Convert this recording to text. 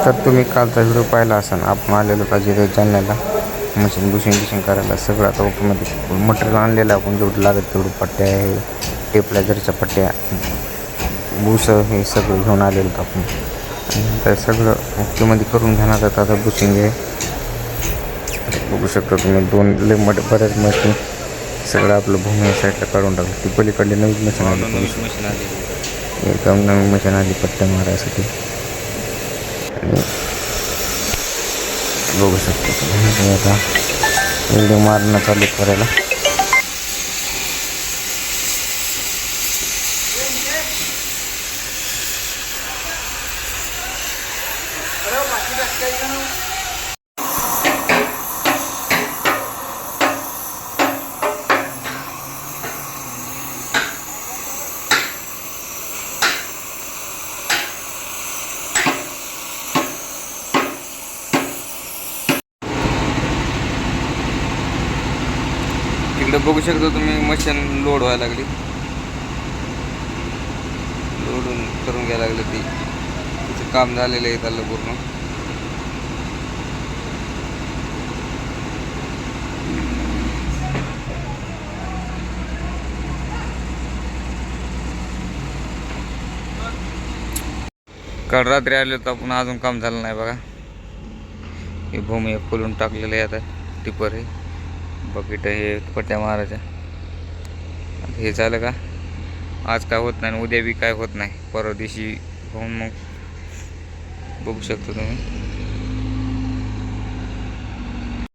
तर तुम्ही कालचा व्हिडिओ पाहिला असाल, आपण आलेलो पाहिजे चॅनलला मशीन बुशिंग करायला. सगळं आता ओकेमध्ये मटेरियल आणलेलं आपण, जेवढं लागत तेवढं पट्ट्या आहे, टेपलायझरच्या पट्ट्या, बुसं हे सगळं घेऊन आलेलं आपण. आणि तर सगळं ओकेमध्ये करून घेणार आहेत. आता बुशिंग आहे, बघू शकता तुम्ही. दोन बऱ्याच मशीन सगळं आपलं भूमी साईडला काढून टाकलं. ती पलीकडली नवीन मशीन आली, एकदम नवीन मशीन आली पट्ट्या मारायसाठी. आणि बघू शकता तुम्ही आता वेल्डिंग मारणं चालू करायला. इकडे बघू शकता तुम्ही, मशीन लोड व्हायला लागली, लोडून करून घ्यायला लागलं. तिचं काम झालेलं आहे त्याला पूर्ण. काल रात्री आले तर आपण, अजून काम झालं नाही बघा. हे भूमी खोलून टाकलेलं आहे, आता टिपर आहे, बकेट हे पट्ट्या मारायच्या. आता हे झालं का आज काय होत नाही, उद्या बी काय होत नाही, परवा दिवशी होऊन मग बघू शकता तुम्ही.